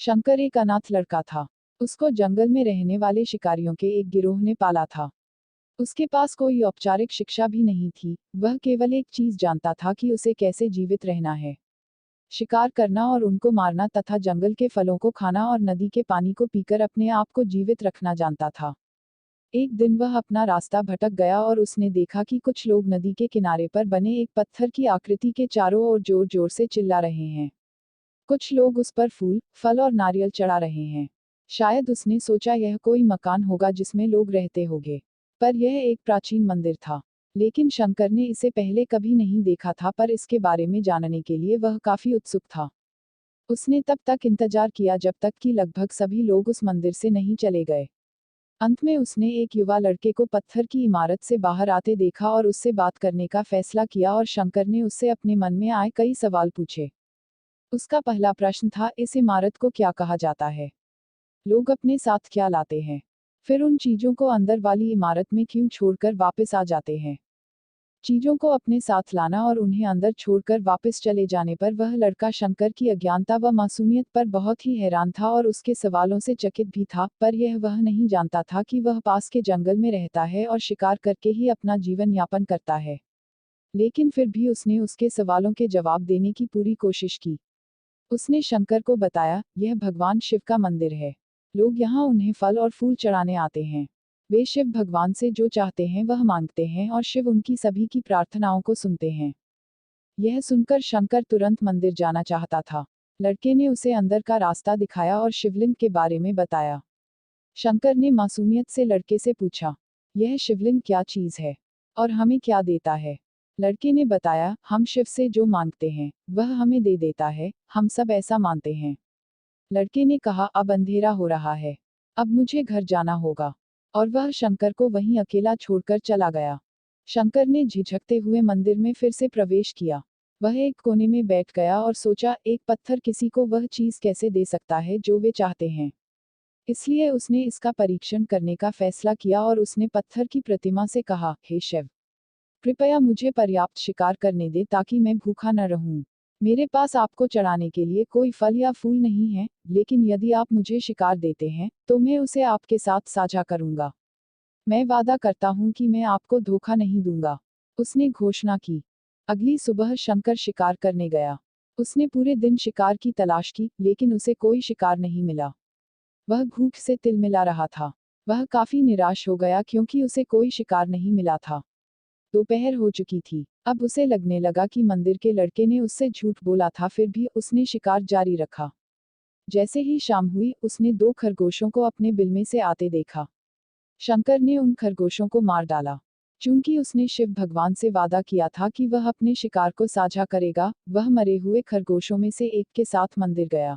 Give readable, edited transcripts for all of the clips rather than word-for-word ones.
शंकर एक अनाथ लड़का था। उसको जंगल में रहने वाले शिकारियों के एक गिरोह ने पाला था। उसके पास कोई औपचारिक शिक्षा भी नहीं थी, वह केवल एक चीज जानता था कि उसे कैसे जीवित रहना है। शिकार करना और उनको मारना तथा जंगल के फलों को खाना और नदी के पानी को पीकर अपने आप को जीवित रखना जानता था। एक दिन वह अपना रास्ता भटक गया और उसने देखा कि कुछ लोग नदी के किनारे पर बने एक पत्थर की आकृति के चारों ओर जोर जोर से चिल्ला रहे हैं। कुछ लोग उस पर फूल, फल और नारियल चढ़ा रहे हैं। शायद उसने सोचा यह कोई मकान होगा जिसमें लोग रहते होंगे। पर यह एक प्राचीन मंदिर था। लेकिन शंकर ने इसे पहले कभी नहीं देखा था, पर इसके बारे में जानने के लिए वह काफी उत्सुक था। उसने तब तक इंतजार किया जब तक कि लगभग सभी लोग उस मंदिर से नहीं चले गए। अंत में उसने एक युवा लड़के को पत्थर की इमारत से बाहर आते देखा और उससे बात करने का फैसला किया और शंकर ने उससे अपने मन में आए कई सवाल पूछे। उसका पहला प्रश्न था, इस इमारत को क्या कहा जाता है? लोग अपने साथ क्या लाते हैं? फिर उन चीजों को अंदर वाली इमारत में क्यों छोड़कर वापस आ जाते हैं? चीजों को अपने साथ लाना और उन्हें अंदर छोड़कर वापस चले जाने पर वह लड़का शंकर की अज्ञानता व मासूमियत पर बहुत ही हैरान था और उसके सवालों से चकित भी था, पर यह वह नहीं जानता था कि वह पास के जंगल में रहता है और शिकार करके ही अपना जीवन यापन करता है। लेकिन फिर भी उसने उसके सवालों के जवाब देने की पूरी कोशिश की। उसने शंकर को बताया, यह भगवान शिव का मंदिर है। लोग यहाँ उन्हें फल और फूल चढ़ाने आते हैं। वे शिव भगवान से जो चाहते हैं वह मांगते हैं और शिव उनकी सभी की प्रार्थनाओं को सुनते हैं। यह सुनकर शंकर तुरंत मंदिर जाना चाहता था। लड़के ने उसे अंदर का रास्ता दिखाया और शिवलिंग के बारे में बताया। शंकर ने मासूमियत से लड़के से पूछा, यह शिवलिंग क्या चीज है और हमें क्या देता है? लड़के ने बताया, हम शिव से जो मांगते हैं वह हमें दे देता है, हम सब ऐसा मानते हैं। लड़के ने कहा, अब अंधेरा हो रहा है, अब मुझे घर जाना होगा। और वह शंकर को वहीं अकेला छोड़कर चला गया। शंकर ने झिझकते हुए मंदिर में फिर से प्रवेश किया। वह एक कोने में बैठ गया और सोचा, एक पत्थर किसी को वह चीज कैसे दे सकता है जो वे चाहते हैं। इसलिए उसने इसका परीक्षण करने का फैसला किया और उसने पत्थर की प्रतिमा से कहा, हे शिव, कृपया मुझे पर्याप्त शिकार करने दे ताकि मैं भूखा न रहूं। मेरे पास आपको चढ़ाने के लिए कोई फल या फूल नहीं है, लेकिन यदि आप मुझे शिकार देते हैं तो मैं उसे आपके साथ साझा करूंगा। मैं वादा करता हूं कि मैं आपको धोखा नहीं दूंगा। उसने घोषणा की। अगली सुबह शंकर शिकार करने गया। उसने पूरे दिन शिकार की तलाश की, लेकिन उसे कोई शिकार नहीं मिला। वह भूख से तिलमिला रहा था। वह काफी निराश हो गया क्योंकि उसे कोई शिकार नहीं मिला था। दोपहर हो चुकी थी। अब उसे लगने लगा कि मंदिर के लड़के ने उससे झूठ बोला था, फिर भी उसने शिकार जारी रखा। जैसे ही शाम हुई, उसने 2 खरगोशों को अपने बिल में से आते देखा। शंकर ने उन खरगोशों को मार डाला। चूंकि उसने शिव भगवान से वादा किया था कि वह अपने शिकार को साझा करेगा, वह मरे हुए खरगोशों में से एक के साथ मंदिर गया।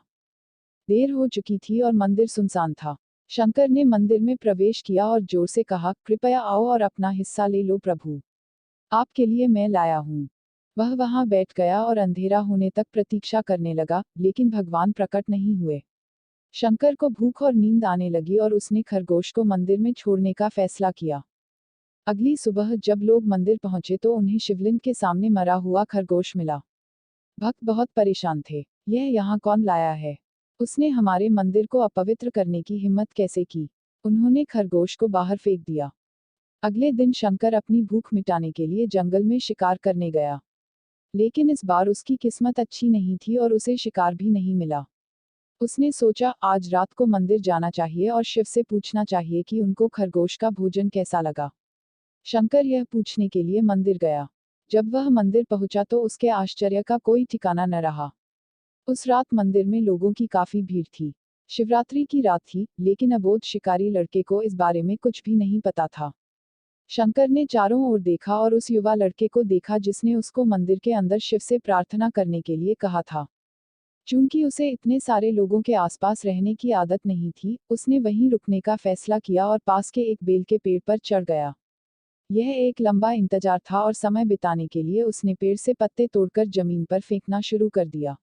देर हो चुकी थी और मंदिर सुनसान था। शंकर ने मंदिर में प्रवेश किया और जोर से कहा, कृपया आओ और अपना हिस्सा ले लो प्रभु। आपके लिए मैं लाया हूँ। वह वहां बैठ गया और अंधेरा होने तक प्रतीक्षा करने लगा, लेकिन भगवान प्रकट नहीं हुए। शंकर को भूख और नींद आने लगी और उसने खरगोश को मंदिर में छोड़ने का फैसला किया। अगली सुबह जब लोग मंदिर पहुंचे तो उन्हें शिवलिंग के सामने मरा हुआ खरगोश मिला। भक्त बहुत परेशान थे। यह यहाँ कौन लाया है? उसने हमारे मंदिर को अपवित्र करने की हिम्मत कैसे की? उन्होंने खरगोश को बाहर फेंक दिया। अगले दिन शंकर अपनी भूख मिटाने के लिए जंगल में शिकार करने गया। लेकिन इस बार उसकी किस्मत अच्छी नहीं थी और उसे शिकार भी नहीं मिला। उसने सोचा, आज रात को मंदिर जाना चाहिए और शिव से पूछना चाहिए कि उनको खरगोश का भोजन कैसा लगा। शंकर यह पूछने के लिए मंदिर गया। जब वह मंदिर पहुंचा तो उसके आश्चर्य का कोई ठिकाना न रहा। उस रात मंदिर में लोगों की काफी भीड़ थी। शिवरात्रि की रात थी, लेकिन अबोध शिकारी लड़के को इस बारे में कुछ भी नहीं पता था। शंकर ने चारों ओर देखा और उस युवा लड़के को देखा जिसने उसको मंदिर के अंदर शिव से प्रार्थना करने के लिए कहा था। चूंकि उसे इतने सारे लोगों के आसपास रहने की आदत नहीं थी, उसने वहीं रुकने का फैसला किया और पास के एक बेल के पेड़ पर चढ़ गया। यह एक लंबा इंतजार था और समय बिताने के लिए उसने पेड़ से पत्ते तोड़कर जमीन पर फेंकना शुरू कर दिया।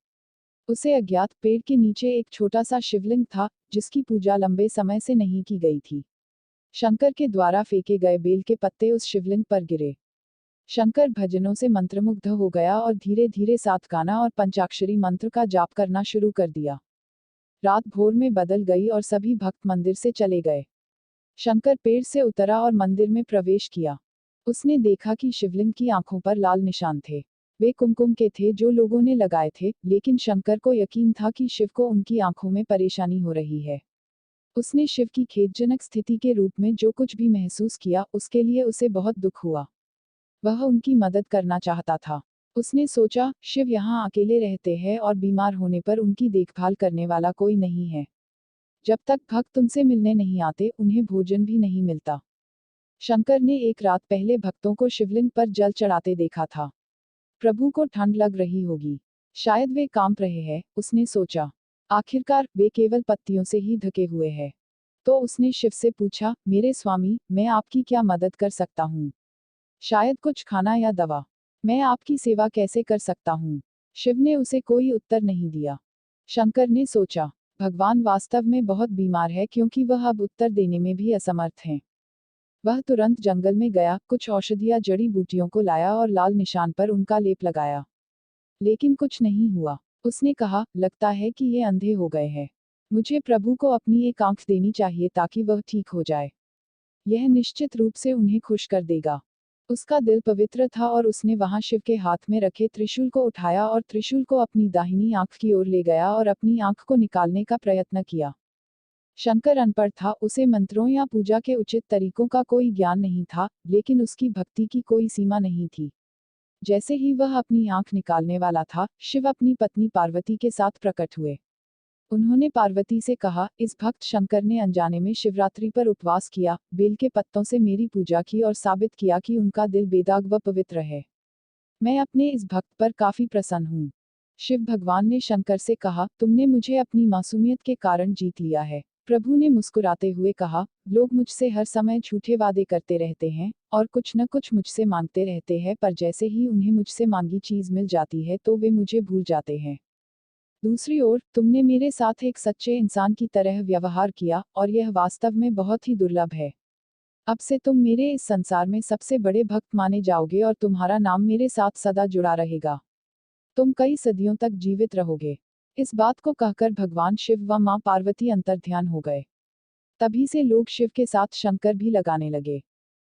उसे अज्ञात पेड़ के नीचे एक छोटा सा शिवलिंग था, जिसकी पूजा लंबे समय से नहीं की गई थी। शंकर के द्वारा फेंके गए बेल के पत्ते उस शिवलिंग पर गिरे। शंकर भजनों से मंत्रमुग्ध हो गया और धीरे धीरे सात गाना और पंचाक्षरी मंत्र का जाप करना शुरू कर दिया। रात भोर में बदल गई और सभी भक्त मंदिर से चले गए। शंकर पेड़ से उतरा और मंदिर में प्रवेश किया। उसने देखा कि शिवलिंग की आंखों पर लाल निशान थे। वे कुमकुम के थे जो लोगों ने लगाए थे, लेकिन शंकर को यकीन था कि शिव को उनकी आंखों में परेशानी हो रही है। उसने शिव की खेदजनक स्थिति के रूप में जो कुछ भी महसूस किया, उसके लिए उसे बहुत दुख हुआ। वह उनकी मदद करना चाहता था। उसने सोचा, शिव यहाँ अकेले रहते हैं और बीमार होने पर उनकी देखभाल करने वाला कोई नहीं है। जब तक भक्त उनसे मिलने नहीं आते, उन्हें भोजन भी नहीं मिलता। शंकर ने एक रात पहले भक्तों को शिवलिंग पर जल चढ़ाते देखा था। प्रभु को ठंड लग रही होगी, शायद वे कांप रहे हैं, उसने सोचा। आखिरकार वे केवल पत्तियों से ही ढके हुए हैं। तो उसने शिव से पूछा, मेरे स्वामी, मैं आपकी क्या मदद कर सकता हूँ? शायद कुछ खाना या दवा। मैं आपकी सेवा कैसे कर सकता हूँ? शिव ने उसे कोई उत्तर नहीं दिया। शंकर ने सोचा, भगवान वास्तव में बहुत बीमार है क्योंकि वह अब उत्तर देने में भी असमर्थ हैं। वह तुरंत जंगल में गया, कुछ औषधियाँ जड़ी बूटियों को लाया और लाल निशान पर उनका लेप लगाया। लेकिन कुछ नहीं हुआ। उसने कहा, लगता है कि ये अंधे हो गए हैं। मुझे प्रभु को अपनी एक आंख देनी चाहिए ताकि वह ठीक हो जाए। यह निश्चित रूप से उन्हें खुश कर देगा। उसका दिल पवित्र था और उसने वहां शिव के हाथ में रखे त्रिशूल को उठाया और त्रिशूल को अपनी दाहिनी आंख की ओर ले गया और अपनी आंख को निकालने का प्रयत्न किया। शंकर अनपढ़ था, उसे मंत्रों या पूजा के उचित तरीकों का कोई ज्ञान नहीं था, लेकिन उसकी भक्ति की कोई सीमा नहीं थी। जैसे ही वह अपनी आंख निकालने वाला था, शिव अपनी पत्नी पार्वती के साथ प्रकट हुए। उन्होंने पार्वती से कहा, इस भक्त शंकर ने अनजाने में शिवरात्रि पर उपवास किया, बेल के पत्तों से मेरी पूजा की और साबित किया कि उनका दिल बेदाग व पवित्र है। मैं अपने इस भक्त पर काफी प्रसन्न हूँ। शिव भगवान ने शंकर से कहा, तुमने मुझे अपनी मासूमियत के कारण जीत लिया है। प्रभु ने मुस्कुराते हुए कहा, लोग मुझसे हर समय झूठे वादे करते रहते हैं और कुछ न कुछ मुझसे मांगते रहते हैं, पर जैसे ही उन्हें मुझसे मांगी चीज मिल जाती है तो वे मुझे भूल जाते हैं। दूसरी ओर, तुमने मेरे साथ एक सच्चे इंसान की तरह व्यवहार किया और यह वास्तव में बहुत ही दुर्लभ है। अब से तुम मेरे इस संसार में सबसे बड़े भक्त माने जाओगे और तुम्हारा नाम मेरे साथ सदा जुड़ा रहेगा। तुम कई सदियों तक जीवित रहोगे। इस बात को कहकर भगवान शिव व मां पार्वती अंतर्ध्यान हो गए। तभी से लोग शिव के साथ शंकर भी लगाने लगे।